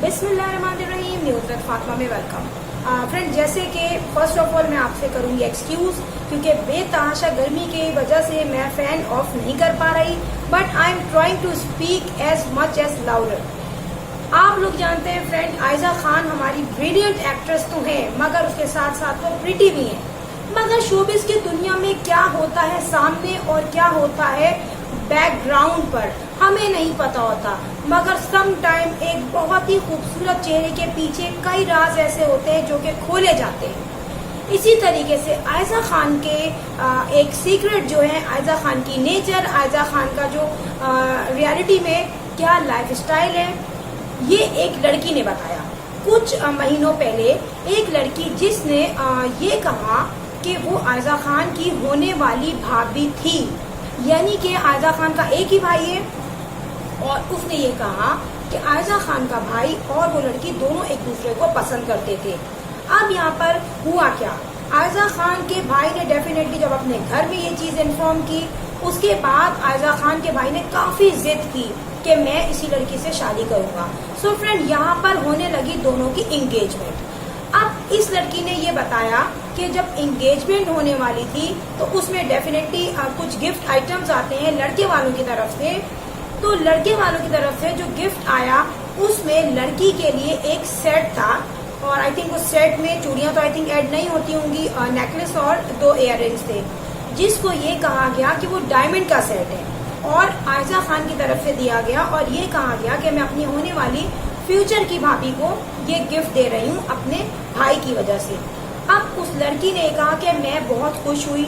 बिस्मिल्लाहिर्रहमानिर्रहीम। News with Fatima में welcome. Friend, जैसे कि फर्स्ट ऑफ ऑल मैं आपसे करूंगी एक्सक्यूज़, क्योंकि बेतहाशा गर्मी की वजह से मैं फ़ैन ऑफ नहीं कर पा रही, but I am trying to speak as much as louder. आप लोग जानते हैं फ्रेंड, आयजा खान हमारी ब्रिलियंट एक्ट्रेस तो हैं, मगर उसके साथ साथ वो प्रिटी भी हैं। मगर शोबिस की दुनिया में क्या होता है सामने और क्या होता है बैकग्राउंड पर हमें नहीं पता होता, मगर सम टाइम एक बहुत ही खूबसूरत चेहरे के पीछे कई राज ऐसे होते हैं जो कि खोले जाते हैं। इसी तरीके से आयजा खान के एक सीक्रेट जो है, आयजा खान की नेचर, आयजा खान का जो रियलिटी में क्या लाइफ स्टाइल है, ये एक लड़की ने बताया कुछ महीनों पहले। एक लड़की जिसने ये कहा कि वो आयजा खान की होने वाली भाभी थी, यानी कि आयजा खान का एक ही भाई है, और उसने ये कहा कि आयजा खान का भाई और वो लड़की दोनों एक दूसरे को पसंद करते थे। अब यहाँ पर हुआ क्या, आयजा खान के भाई ने डेफिनेटली जब अपने घर में ये चीज़ इन्फॉर्म की, उसके बाद आयजा खान के भाई ने काफ़ी जिद की कि मैं इसी लड़की से शादी करूंगा। सो फ्रेंड, यहाँ पर होने लगी दोनों की इंगेजमेंट। अब इस लड़की ने ये बताया कि जब इंगेजमेंट होने वाली थी तो उसमें डेफिनेटली कुछ गिफ्ट आइटम्स आते हैं लड़के वालों की तरफ से। तो लड़के वालों की तरफ से जो गिफ्ट आया उसमें लड़की के लिए एक सेट था, और आई थिंक उस सेट में चूड़ियां तो आई थिंक ऐड नहीं होती होंगी, नेकलेस और 2 इयररिंग्स थे, जिसको ये कहा गया कि वो डायमंड का सेट है, और आयजा खान की तरफ से दिया गया, और ये कहा गया कि मैं अपनी होने वाली फ्यूचर की भाभी को ये गिफ्ट दे रही हूँ अपने भाई की वजह से। अब उस लड़की ने कहा कि मैं बहुत खुश हुई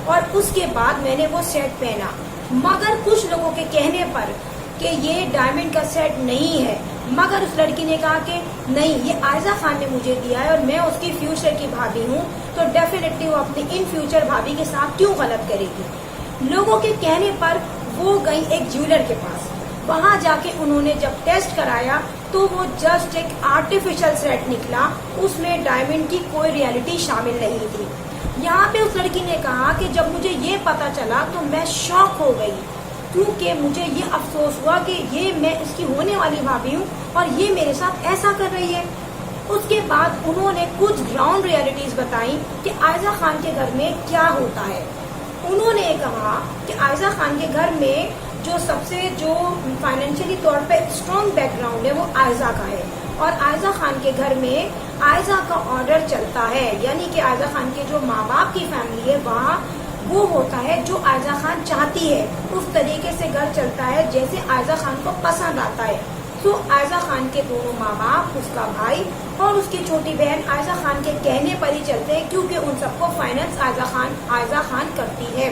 और उसके बाद मैंने वो सेट पहना, मगर कुछ लोगों के कहने पर कि ये डायमंड का सेट नहीं है, मगर उस लड़की ने कहा कि नहीं, ये आयजा खान ने मुझे दिया है और मैं उसकी फ्यूचर की भाभी हूँ, तो डेफिनेटली वो अपनी इन फ्यूचर भाभी के साथ क्यों गलत करेगी। लोगों के कहने पर वो गई एक ज्वेलर के पास, वहां जाके उन्होंने जब टेस्ट कराया तो वो जस्ट एक आर्टिफिशियल सेट निकला, उसमें डायमंड की कोई रियलिटी शामिल नहीं थी। यहाँ पे उस लड़की ने कहा कि जब मुझे ये पता चला तो मैं शॉक हो गई, क्योंकि मुझे ये अफसोस हुआ कि ये मैं इसकी होने वाली भाभी हूँ और ये मेरे साथ ऐसा कर रही है। उसके बाद उन्होंने कुछ ग्राउंड रियलिटीज बताई कि आयजा खान के घर में क्या होता है। उन्होंने कहा कि आयजा खान के घर में जो फाइनेंशियली तौर पे स्ट्रॉन्ग बैकग्राउंड है वो आयजा का है, और आयजा खान के घर में आयजा का ऑर्डर चलता है, यानी कि आयजा खान के जो माँ बाप की फैमिली है वहाँ वो होता है जो आयजा खान चाहती है, उस तरीके से घर चलता है जैसे आयजा खान को पसंद आता है। तो आयजा खान के दोनों माँ बाप, उसका भाई और उसकी छोटी बहन आयजा खान के कहने पर ही चलते हैं, क्योंकि उन सबको फाइनेंस आयजा खान करती है।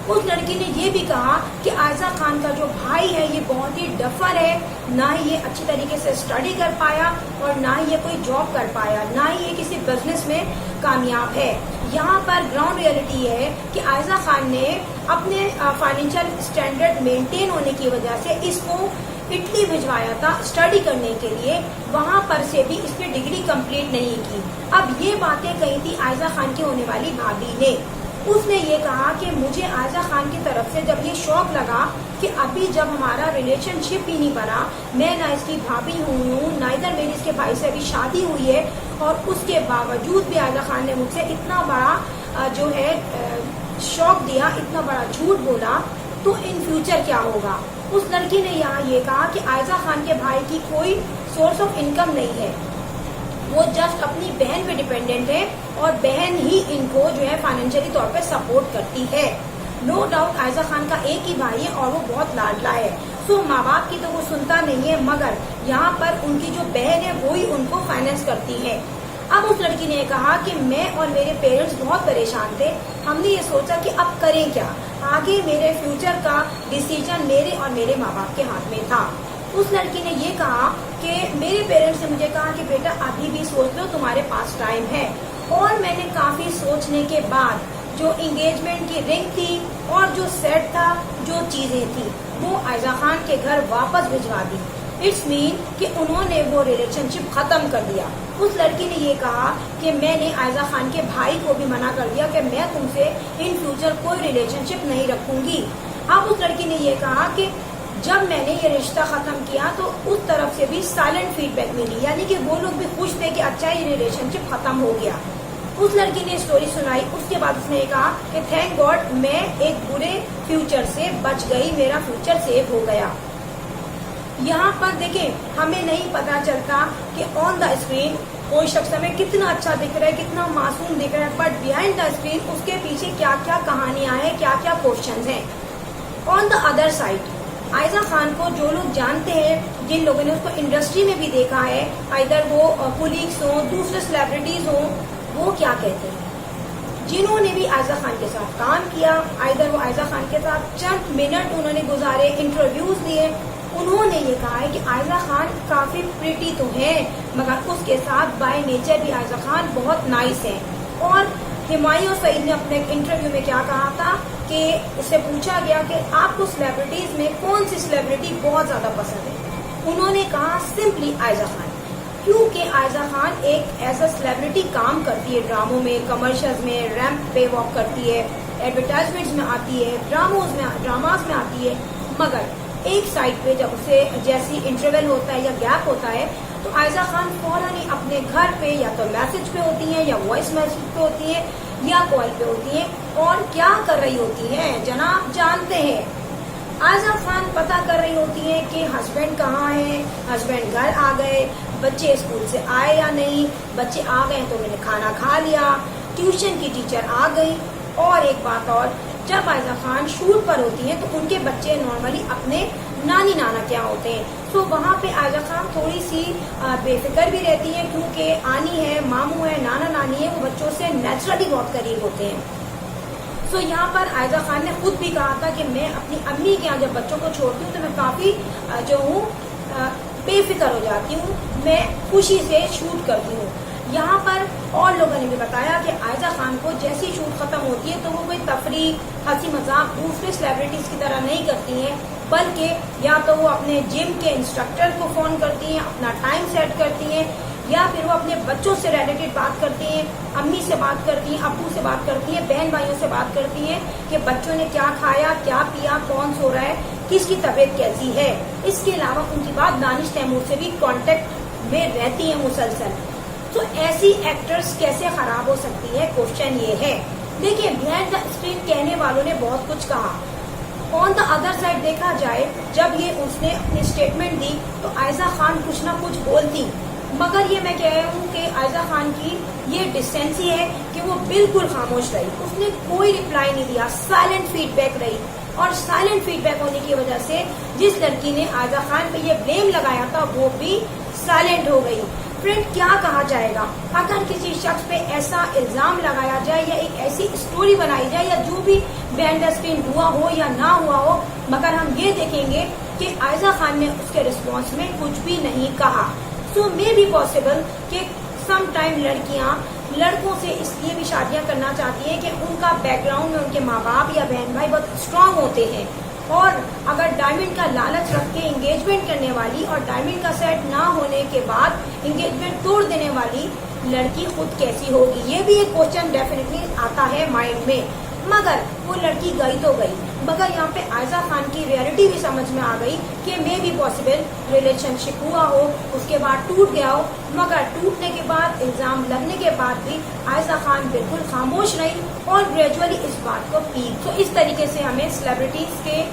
उस लड़की ने ये भी कहा कि आयजा खान का जो भाई है ये बहुत ही डफर है, ना ही ये अच्छी तरीके से स्टडी कर पाया और ना ही ये कोई जॉब कर पाया, ना ही ये किसी बिजनेस में कामयाब है। यहाँ पर ग्राउंड रियलिटी है कि आयजा खान ने अपने फाइनेंशियल स्टैंडर्ड मेंटेन होने की वजह से इसको इटली भिजवाया था स्टडी करने के लिए, वहाँ पर से भी इसने डिग्री कंप्लीट नहीं की। अब ये बातें कही थी आयजा खान की होने वाली भाभी ने। उसने ये कहा कि मुझे आयजा खान की तरफ से जब ये शौक लगा कि अभी जब हमारा रिलेशनशिप ही नहीं बना, मैं ना इसकी भाभी हूँ, ना इधर मेरी इसके भाई से अभी शादी हुई है, और उसके बावजूद भी आयजा खान ने मुझसे इतना बड़ा जो है शौक दिया, इतना बड़ा झूठ बोला, तो इन फ्यूचर क्या होगा। उस लड़की ने यहाँ ये कहा कि आयजा खान के भाई की कोई सोर्स ऑफ इनकम नहीं है, वो जस्ट अपनी बहन पे डिपेंडेंट है, और बहन ही इनको जो है फाइनेंशियली तौर पे सपोर्ट करती है। नो डाउट आयजा खान का एक ही भाई है और वो बहुत लाडला है, सो माँ बाप की तो वो सुनता नहीं है, मगर यहाँ पर उनकी जो बहन है वो ही उनको फाइनेंस करती है। अब उस लड़की ने कहा कि मैं और मेरे पेरेंट्स बहुत परेशान थे, हमने ये सोचा कि अब करें क्या, आगे मेरे फ्यूचर का डिसीजन मेरे और मेरे माँ बाप के हाथ में था। उस लड़की ने ये कहा कि मेरे पेरेंट्स ने मुझे कहा कि बेटा अभी भी सोच लो, तुम्हारे पास टाइम है, और मैंने काफी सोचने के बाद जो इंगेजमेंट की रिंग थी और जो सेट था, जो चीजें थी, वो आयजा खान के घर वापस भिजवा दी। इट्स मीन कि उन्होंने वो रिलेशनशिप खत्म कर दिया। उस लड़की ने ये कहा कि मैंने आयजा खान के भाई को भी मना कर दिया कि मैं तुमसे इन फ्यूचर कोई रिलेशनशिप नहीं रखूंगी। अब उस लड़की ने ये कहा कि جب میں نے یہ رشتہ ختم کیا تو اس طرف سے بھی سائلنٹ فیڈ بیک ملی، یعنی کہ وہ لوگ بھی خوش تھے کہ اچھا یہ ریلیشن شپ ختم ہو گیا۔ اس لڑکی نے اسٹوری سنائی، اس کے بعد اس نے کہا کہ تھینک گاڈ میں ایک برے فیوچر سے بچ گئی، میرا فیوچر سیو ہو گیا۔ یہاں پر دیکھیں ہمیں نہیں پتا چلتا کہ آن دا اسکرین کوئی شخص ہمیں کتنا اچھا دکھ رہا ہے، کتنا معصوم دکھ رہا ہے، بٹ بیہائنڈ دا اسکرین اس کے پیچھے کیا کیا کہانیاں ہیں، کیا کیا کوشچنز ہیں۔ آن the other side Ayeza Khan کو جو لوگ جانتے ہیں، جن لوگوں نے اس کو انڈسٹری میں بھی دیکھا ہے، ادھر وہ کولیگس ہوں، دوسرے سیلیبریٹیز ہوں، وہ کیا کہتے ہیں؟ جنہوں نے بھی عائزہ خان کے ساتھ کام کیا، ادھر وہ عائزہ خان کے ساتھ چند منٹ انہوں نے گزارے، انٹرویوز دیے، انہوں نے یہ کہا ہے کہ عائزہ خان کافی پریٹی تو ہیں مگر اس کے ساتھ بائی نیچر بھی عائزہ خان بہت نائس ہیں۔ اور ہمایوں سعید نے اپنے انٹرویو میں کیا کہا تھا کہ اس سے پوچھا گیا کہ آپ کو سیلیبریٹیز میں کون سی سیلیبریٹی بہت زیادہ پسند ہے؟ انہوں نے کہا سمپلی عائزہ خان، کیونکہ عائزہ خان ایک ایز اے سیلیبریٹی کام کرتی ہے، ڈراموں میں، کمرشلز میں، ریمپ پہ واک کرتی ہے، ایڈورٹائزمنٹس میں آتی ہے، ڈراماز میں آتی ہے، مگر ایک سائڈ پہ جب اسے جیسی انٹرول ہوتا ہے یا گیپ ہوتا ہے تو عائزہ خان فوراً ہی اپنے گھر پہ یا تو میسج پہ ہوتی ہیں یا وائس میسج پہ ہوتی ہیں یا کال پہ ہوتی ہیں، اور کیا کر رہی ہوتی ہیں جناب جانتے ہیں؟ عائزہ خان پتہ کر رہی ہوتی ہیں کہ ہسبینڈ کہاں ہے، ہسبینڈ گھر آ گئے، بچے اسکول سے آئے یا نہیں، بچے آ گئے تو میں نے کھانا کھا لیا، ٹیوشن کی ٹیچر آ گئی۔ اور ایک بات اور، جب عائزہ خان شوٹ پر ہوتی ہیں تو ان کے بچے نارملی اپنے نانی نانا کیا ہوتے ہیں، تو وہاں پہ عائزہ خان تھوڑی سی بے فکر بھی رہتی ہیں، کیونکہ آنی ہے، ماموں ہے، نانا نانی ہے، وہ بچوں سے نیچرلی بہت قریب ہوتے ہیں۔ تو یہاں پر عائزہ خان نے خود بھی کہا تھا کہ میں اپنی امی کے یہاں جب بچوں کو چھوڑتی ہوں تو میں کافی جو ہوں بے فکر ہو جاتی ہوں، میں خوشی سے شوٹ کرتی ہوں۔ یہاں پر اور لوگوں نے بھی بتایا کہ عائزہ خان کو جیسی شوٹ ختم ہوتی ہے تو وہ کوئی تفریح، ہنسی مذاق دوسرے سیلیبریٹیز کی طرح نہیں کرتی ہیں، بلکہ یا تو وہ اپنے جم کے انسٹرکٹر کو فون کرتی ہیں، اپنا ٹائم سیٹ کرتی ہیں، یا پھر وہ اپنے بچوں سے ریلیٹڈ بات کرتی ہیں، امی سے بات کرتی ہیں، ابو سے بات کرتی ہیں، بہن بھائیوں سے بات کرتی ہیں کہ بچوں نے کیا کھایا، کیا پیا، کون سو رہا ہے، کس کی طبیعت کیسی ہے۔ اس کے علاوہ ان کی بات دانش تیمور سے بھی کانٹیکٹ میں رہتی ہیں مسلسل۔ تو ایسی ایکٹرز کیسے خراب ہو سکتی ہے، کوشچن یہ ہے۔ دیکھیے بیہائنڈ دا اسکرین کہنے والوں نے بہت کچھ کہا، آن دا ادر سائڈ دیکھا جائے جب یہ اس نے اپنی اسٹیٹمنٹ دی تو عائزہ خان کچھ نہ کچھ بولتی، مگر یہ میں کہہ رہی ہوں کہ عائزہ خان کی یہ ڈسٹینسی ہے کہ وہ بالکل خاموش رہی، اس نے کوئی ریپلائی نہیں دیا، سائلنٹ فیڈ بیک رہی، اور سائلنٹ فیڈ بیک ہونے کی وجہ سے جس لڑکی نے عائزہ خان پہ یہ بلیم لگایا تھا وہ بھی سائلنٹ ہو گئی۔ فرینڈ کیا کہا جائے گا اگر کسی شخص پہ ایسا الزام لگایا جائے یا ایک ایسی اسٹوری بنائی جائے یا جو بھی بیہائنڈ دا اسکرین ہوا ہو یا نہ ہوا ہو، مگر ہم یہ دیکھیں گے کہ عائزہ خان نے اس کے رسپانس میں کچھ بھی نہیں کہا۔ سو مے بی پاسبل کہ سم ٹائم لڑکیاں لڑکوں سے اس لیے بھی شادیاں کرنا چاہتی ہیں کہ ان کا بیک گراؤنڈ میں ان کے ماں باپ یا بہن بھائی بہت اسٹرانگ ہوتے ہیں، اور اگر ڈائمنڈ کا لالچ رکھ کے انگیجمنٹ کرنے والی اور ڈائمنڈ کا سیٹ نہ ہونے کے بعد انگیجمنٹ توڑ دینے والی لڑکی خود کیسی ہوگی، یہ بھی ایک کوشچن ڈیفینیٹلی آتا ہے مائنڈ میں۔ مگر وہ لڑکی گئی تو گئی، مگر یہاں پہ عائزہ خان کی ریئلٹی بھی سمجھ میں آ گئی کہ مے بی پاسبل ریلیشن شپ ہوا ہو، اس کے بعد ٹوٹ گیا ہو، مگر ٹوٹنے کے بعد الزام لگنے کے بعد بھی عائزہ خان بالکل خاموش رہی اور گریجولی اس بات کو پی۔ تو اس طریقے سے ہمیں سیلیبریٹیز کے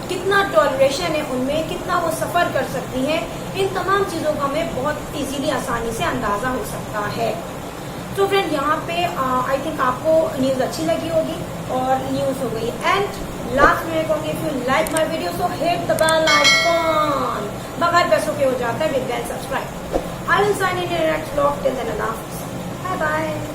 کتنا ٹالریشن ہے، ان میں کتنا وہ سفر کر سکتی ہیں، ان تمام چیزوں کا ہمیں بہت ایزیلی آسانی سے اندازہ ہو سکتا ہے۔ تو فرینڈ یہاں پہ آئی تھنک آپ کو نیوز اچھی لگی ہوگی اور نیوز ہو گئی اینڈ لاسٹ میں کہوں گی if you like my video so hit the bell icon, بغیر پیسوں کے ہو جاتا ہے، with bell subscribe. I will sign in your next vlog. Till then, Allah Hafiz. Bye bye.